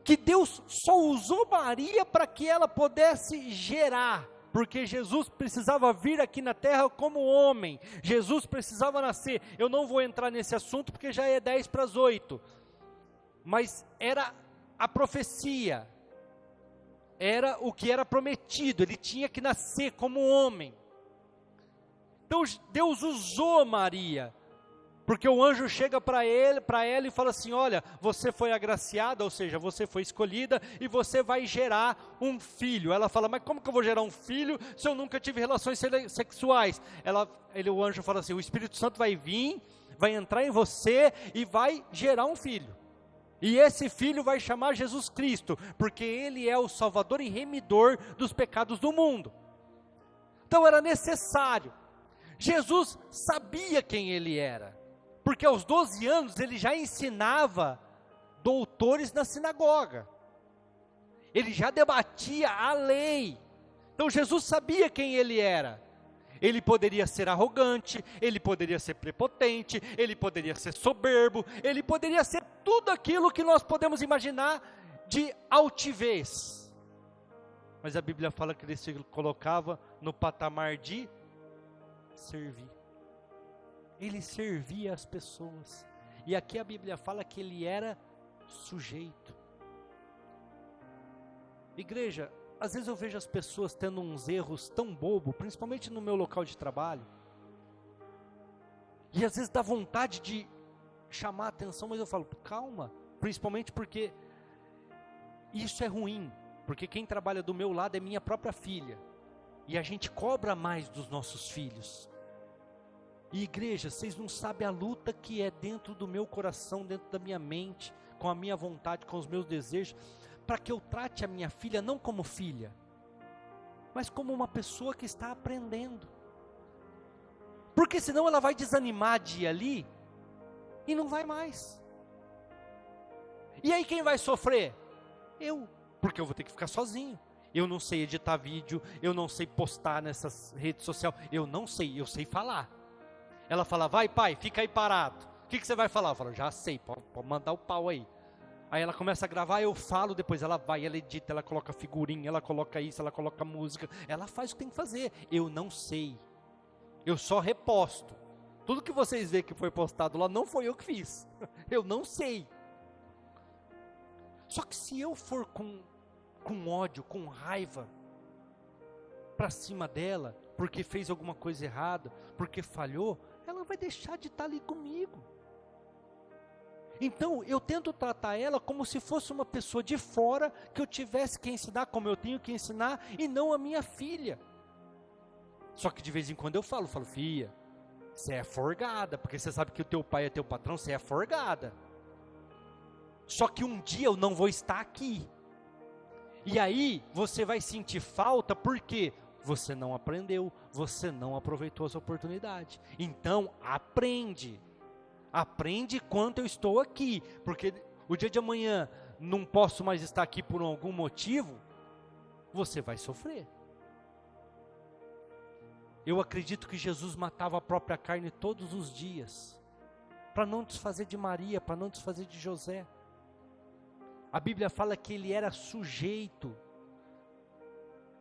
que Deus só usou Maria para que ela pudesse gerar, porque Jesus precisava vir aqui na terra como homem, Jesus precisava nascer. Eu não vou entrar nesse assunto porque já é 7:50, mas era a profecia, era o que era prometido, ele tinha que nascer como homem. Então Deus usou Maria, porque o anjo chega para ela e fala assim: olha, você foi agraciada, ou seja, você foi escolhida e você vai gerar um filho. Ela fala: mas como que eu vou gerar um filho se eu nunca tive relações sexuais? O anjo fala assim: o Espírito Santo vai vir, vai entrar em você e vai gerar um filho. E esse filho vai chamar Jesus Cristo, porque ele é o Salvador e Remidor dos pecados do mundo. Então era necessário. Jesus sabia quem ele era, porque aos 12 anos ele já ensinava doutores na sinagoga, ele já debatia a lei. Então Jesus sabia quem ele era. Ele poderia ser arrogante, ele poderia ser prepotente, ele poderia ser soberbo, ele poderia ser tudo aquilo que nós podemos imaginar de altivez. Mas a Bíblia fala que ele se colocava no patamar de servir. Ele servia as pessoas. E aqui a Bíblia fala que ele era sujeito. Igreja, às vezes eu vejo as pessoas tendo uns erros tão bobos, principalmente no meu local de trabalho. E às vezes dá vontade de chamar a atenção, mas eu falo: calma, principalmente porque isso é ruim, porque quem trabalha do meu lado é minha própria filha. E a gente cobra mais dos nossos filhos. E igreja, vocês não sabem a luta que é dentro do meu coração, dentro da minha mente, com a minha vontade, com os meus desejos, para que eu trate a minha filha não como filha, mas como uma pessoa que está aprendendo. Porque senão ela vai desanimar de ir ali e não vai mais. E aí quem vai sofrer? Eu, porque eu vou ter que ficar sozinho. Eu não sei editar vídeo, eu não sei postar nessas redes sociais, eu não sei, eu sei falar. Ela fala: vai pai, fica aí parado. O que você vai falar? Eu falo: já sei, pode mandar o pau aí. Aí ela começa a gravar, eu falo, depois ela vai, ela edita, ela coloca figurinha, ela coloca isso, ela coloca música, ela faz o que tem que fazer. Eu não sei, eu só reposto. Tudo que vocês veem que foi postado lá, não foi eu que fiz, eu não sei. Só que se eu for com ódio, com raiva, para cima dela, porque fez alguma coisa errada, porque falhou, ela vai deixar de estar ali comigo. Então eu tento tratar ela como se fosse uma pessoa de fora, que eu tivesse que ensinar como eu tenho que ensinar, e não a minha filha. Só que de vez em quando eu falo: filha, você é forgada, porque você sabe que o teu pai é teu patrão, você é forgada. Só que um dia eu não vou estar aqui, E aí você vai sentir falta porque você não aprendeu, você não aproveitou as oportunidades. Então aprende enquanto eu estou aqui, porque o dia de amanhã não posso mais estar aqui por algum motivo, você vai sofrer. Eu acredito que Jesus matava a própria carne todos os dias, para não desfazer de Maria, para não desfazer de José. A Bíblia fala que ele era sujeito.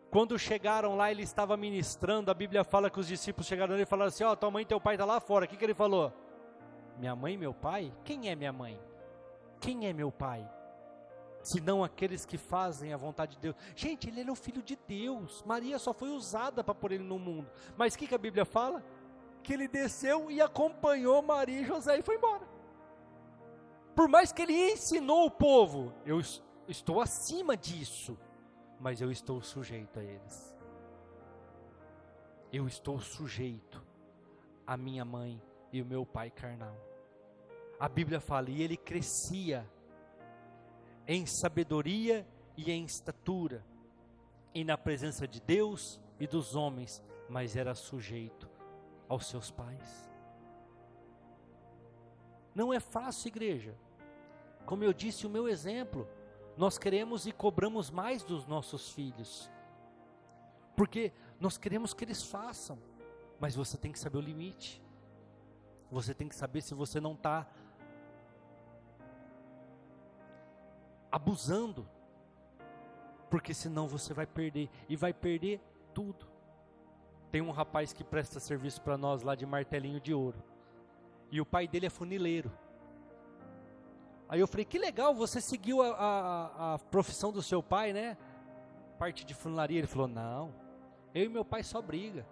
Quando chegaram lá, ele estava ministrando, a Bíblia fala que os discípulos chegaram e falaram assim, tua mãe e teu pai estão lá fora. O que ele falou? Minha mãe e meu pai? Quem é minha mãe? Quem é meu pai? Senão aqueles que fazem a vontade de Deus. Gente, ele era o filho de Deus. Maria só foi usada para pôr ele no mundo. Mas o que a Bíblia fala? Que ele desceu e acompanhou Maria e José e foi embora. Por mais que ele ensinou o povo, eu estou acima disso, mas eu estou sujeito a eles. Eu estou sujeito à minha mãe e o meu pai carnal. A Bíblia fala, e ele crescia em sabedoria e em estatura, e na presença de Deus e dos homens, mas era sujeito aos seus pais. Não é fácil, igreja. Como eu disse, o meu exemplo, nós queremos e cobramos mais dos nossos filhos, porque nós queremos que eles façam, mas você tem que saber o limite, você tem que saber se você não está abusando, porque senão você vai perder, e vai perder tudo. Tem um rapaz que presta serviço para nós lá de Martelinho de Ouro, e o pai dele é funileiro. Aí eu falei, que legal, você seguiu a profissão do seu pai, né? Parte de funilaria. Ele falou, não, eu e meu pai só briga,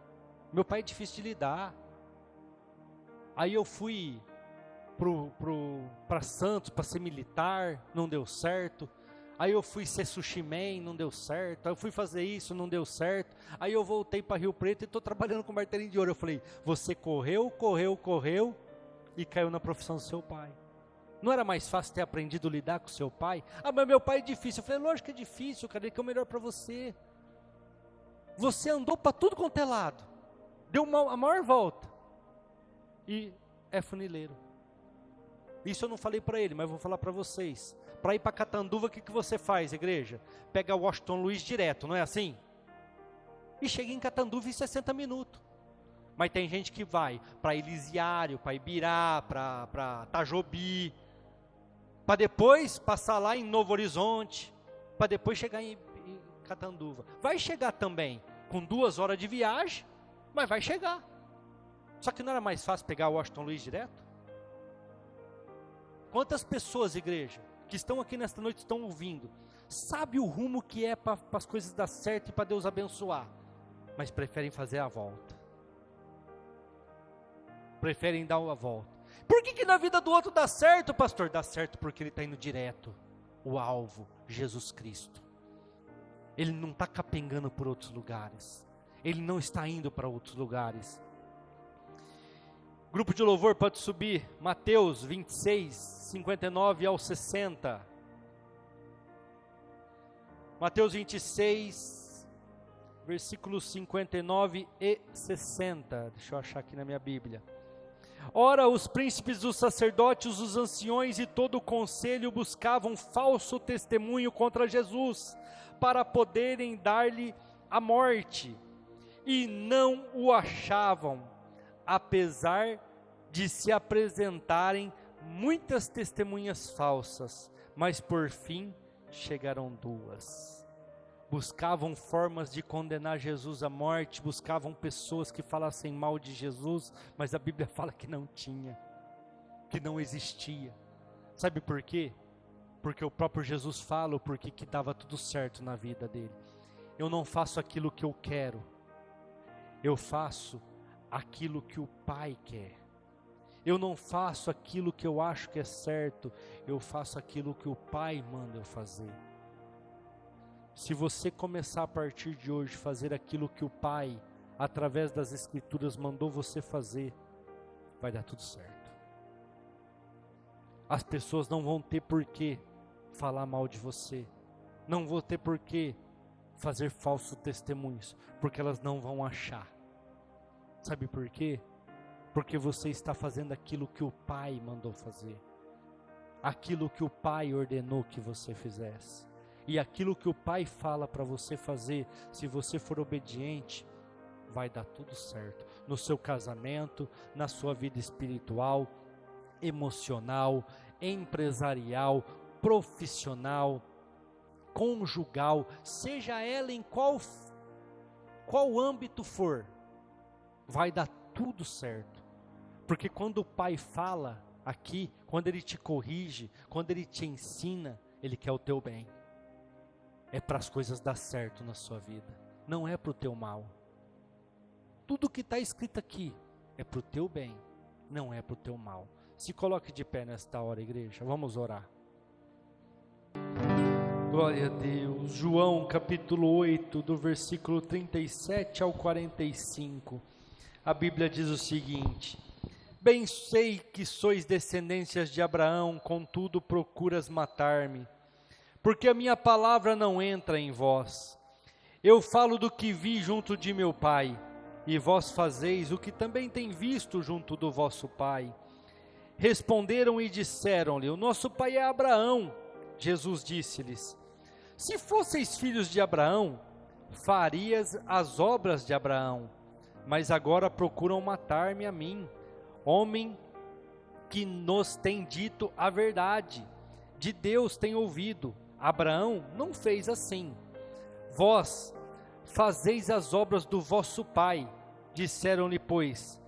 meu pai é difícil de lidar. Aí eu fui para Santos, para ser militar, não deu certo. Aí eu fui ser sushi man, não deu certo. Aí eu fui fazer isso, não deu certo. Aí eu voltei para Rio Preto e estou trabalhando com Martelinho de Ouro. Eu falei, você correu e caiu na profissão do seu pai. Não era mais fácil ter aprendido a lidar com o seu pai? Mas meu pai é difícil. Eu falei, lógico que é difícil, cara, ele quer o melhor para você. Você andou para tudo quanto é lado, deu a maior volta, e é funileiro. Isso eu não falei para ele, mas eu vou falar para vocês. Para ir para Catanduva, o que você faz, igreja? Pega Washington Luiz direto, não é assim? E chega em Catanduva em 60 minutos. Mas tem gente que vai para Elisiário, para Ibirá, para Tajobi, para depois passar lá em Novo Horizonte, para depois chegar em Catanduva. Vai chegar também com 2 horas de viagem, mas vai chegar. Só que não era mais fácil pegar o Washington Luiz direto? Quantas pessoas, igreja, que estão aqui nesta noite, estão ouvindo, sabe o rumo que é para as coisas dar certo e para Deus abençoar, mas preferem fazer a volta. Preferem dar uma volta. Por que na vida do outro dá certo, pastor? Dá certo porque ele está indo direto. O alvo, Jesus Cristo. Ele não está capengando por outros lugares. Ele não está indo para outros lugares. Grupo de louvor pode subir. Mateus 26, 59 ao 60. Mateus 26, versículos 59 e 60. Deixa eu achar aqui na minha Bíblia. Ora, os príncipes dos sacerdotes, os anciões e todo o conselho buscavam falso testemunho contra Jesus, para poderem dar-lhe a morte, e não o achavam, apesar de se apresentarem muitas testemunhas falsas, mas por fim chegaram 2. Buscavam formas de condenar Jesus à morte, buscavam pessoas que falassem mal de Jesus, mas a Bíblia fala que não tinha, que não existia. Sabe por quê? Porque o próprio Jesus fala o porquê que dava tudo certo na vida dele. Eu não faço aquilo que eu quero, eu faço aquilo que o Pai quer. Eu não faço aquilo que eu acho que é certo, eu faço aquilo que o Pai manda eu fazer. Se você começar a partir de hoje a fazer aquilo que o Pai, através das Escrituras, mandou você fazer, vai dar tudo certo. As pessoas não vão ter por que falar mal de você. Não vou ter por que fazer falsos testemunhos, porque elas não vão achar. Sabe por quê? Porque você está fazendo aquilo que o Pai mandou fazer. Aquilo que o Pai ordenou que você fizesse. E aquilo que o Pai fala para você fazer, se você for obediente, vai dar tudo certo. No seu casamento, na sua vida espiritual, emocional, empresarial, profissional, conjugal, seja ela em qual âmbito for, vai dar tudo certo. Porque quando o Pai fala aqui, quando Ele te corrige, quando Ele te ensina, Ele quer o teu bem. É para as coisas dar certo na sua vida, não é para o teu mal. Tudo que está escrito aqui é para o teu bem, não é para o teu mal. Se coloque de pé nesta hora, igreja, vamos orar. Glória a Deus. João capítulo 8, do versículo 37 ao 45, a Bíblia diz o seguinte: bem sei que sois descendências de Abraão, contudo procuras matar-me, porque a minha palavra não entra em vós. Eu falo do que vi junto de meu pai, e vós fazeis o que também tem visto junto do vosso pai. Responderam e disseram-lhe: o nosso pai é Abraão. Jesus disse-lhes: se fosseis filhos de Abraão, farias as obras de Abraão. Mas agora procuram matar-me a mim, homem que nos tem dito a verdade. De Deus tem ouvido. Abraão não fez assim. Vós fazeis as obras do vosso pai. Disseram-lhe, pois,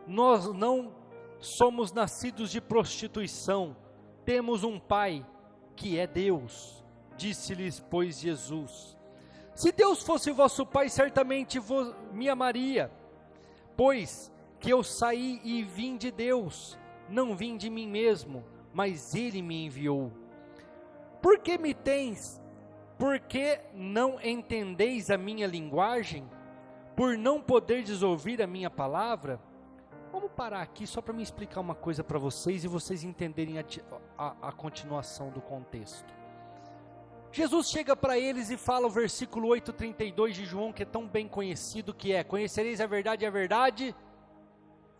nós não somos nascidos de prostituição, temos um pai que é Deus. Disse-lhes, pois, Jesus: se Deus fosse vosso pai, certamente me amaria, pois que eu saí e vim de Deus, não vim de mim mesmo, mas Ele me enviou. Por que me tens? Porque não entendeis a minha linguagem? Por não poderdes ouvir a minha palavra? Vamos parar aqui só para me explicar uma coisa para vocês e vocês entenderem a continuação do contexto. Jesus chega para eles e fala o versículo 8:32 de João, que é tão bem conhecido, que é: conhecereis a verdade e a verdade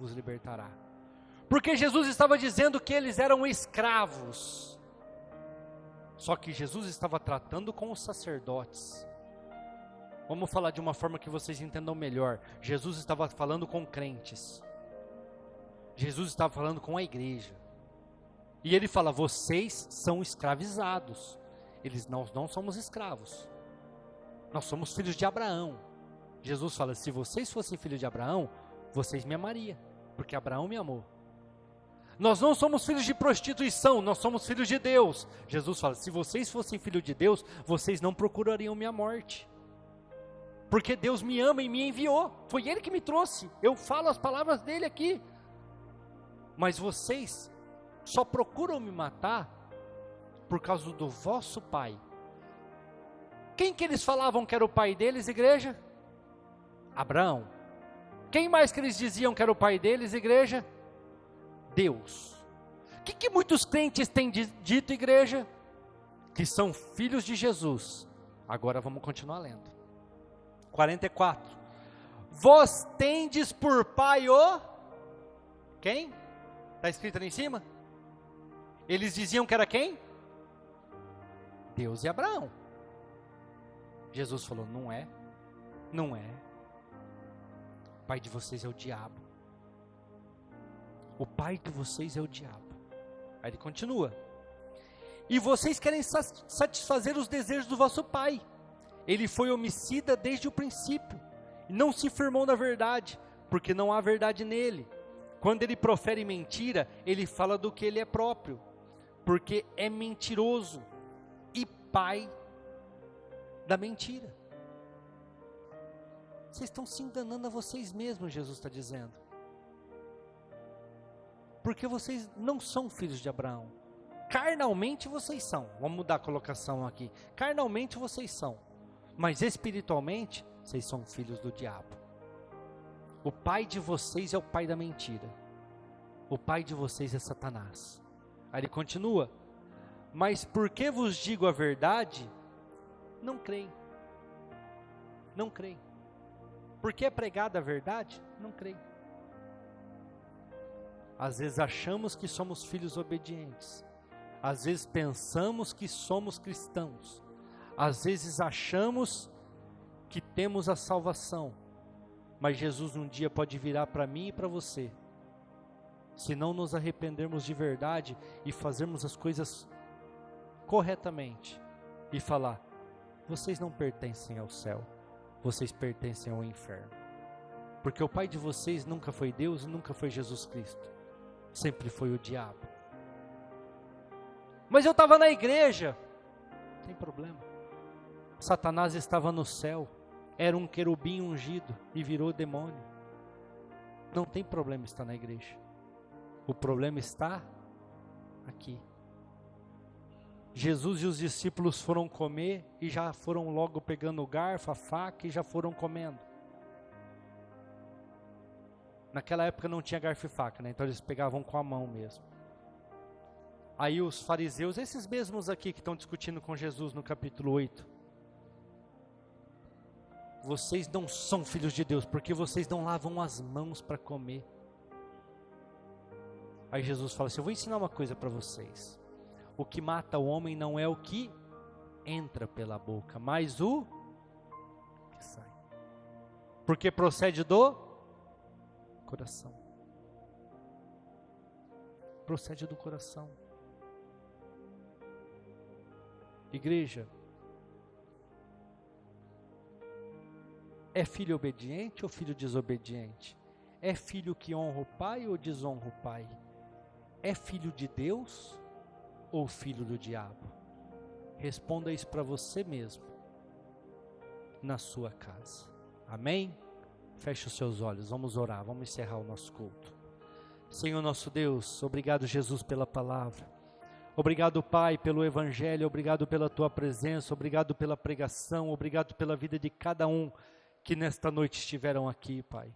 vos libertará. Porque Jesus estava dizendo que eles eram escravos. Só que Jesus estava tratando com os sacerdotes. Vamos falar de uma forma que vocês entendam melhor. Jesus estava falando com crentes. Jesus estava falando com a igreja. E ele fala: vocês são escravizados. Nós não somos escravos. Nós somos filhos de Abraão. Jesus fala: se vocês fossem filhos de Abraão, vocês me amariam, porque Abraão me amou. Nós não somos filhos de prostituição, nós somos filhos de Deus. Jesus fala: se vocês fossem filhos de Deus, vocês não procurariam minha morte, porque Deus me ama e me enviou. Foi Ele que me trouxe. Eu falo as palavras dele aqui. Mas vocês só procuram me matar por causa do vosso pai. Quem que eles falavam que era o pai deles, igreja? Abraão. Quem mais que eles diziam que era o pai deles, igreja? Deus. O que muitos crentes têm dito, igreja? Que são filhos de Jesus. Agora vamos continuar lendo. 44. Vós tendes por pai o... Quem? Está escrito ali em cima? Eles diziam que era quem? Deus e Abraão. Jesus falou: não é. Não é. O pai de vocês é o diabo. O pai de vocês é o diabo. Aí ele continua: e vocês querem satisfazer os desejos do vosso pai. Ele foi homicida desde o princípio, e não se firmou na verdade, porque não há verdade nele. Quando ele profere mentira, ele fala do que ele é próprio, porque é mentiroso e pai da mentira. Vocês estão se enganando a vocês mesmos, Jesus está dizendo. Porque vocês não são filhos de Abraão. Carnalmente vocês são. Vamos mudar a colocação aqui. Carnalmente vocês são. Mas espiritualmente, vocês são filhos do diabo. O pai de vocês é o pai da mentira. O pai de vocês é Satanás. Aí ele continua: mas porque vos digo a verdade, não creem. Não creem. Porque é pregada a verdade? Não creem. Às vezes achamos que somos filhos obedientes. Às vezes pensamos que somos cristãos. Às vezes achamos que temos a salvação. Mas Jesus um dia pode virar para mim e para você. Se não nos arrependermos de verdade e fazermos as coisas corretamente. E falar, vocês não pertencem ao céu. Vocês pertencem ao inferno. Porque o pai de vocês nunca foi Deus e nunca foi Jesus Cristo. Sempre foi o diabo. Mas eu estava na igreja. Não tem problema. Satanás estava no céu. Era um querubim ungido e virou demônio. Não tem problema estar na igreja. O problema está aqui. Jesus e os discípulos foram comer e já foram logo pegando o garfo, a faca e já foram comendo. Naquela época não tinha garfo e faca, né? Então eles pegavam com a mão mesmo. Aí os fariseus, esses mesmos aqui que estão discutindo com Jesus no capítulo 8. Vocês não são filhos de Deus, porque vocês não lavam as mãos para comer. Aí Jesus fala assim, eu vou ensinar uma coisa para vocês. O que mata o homem não é o que entra pela boca, mas o que sai. Porque procede do coração. Procede do coração. Igreja, é filho obediente ou filho desobediente? É filho que honra o pai ou desonra o pai? É filho de Deus ou filho do diabo? Responda isso para você mesmo, na sua casa. Amém? Feche os seus olhos, vamos orar, vamos encerrar o nosso culto. Senhor nosso Deus, obrigado Jesus pela palavra. Obrigado Pai pelo Evangelho, obrigado pela Tua presença, obrigado pela pregação, obrigado pela vida de cada um que nesta noite estiveram aqui, Pai.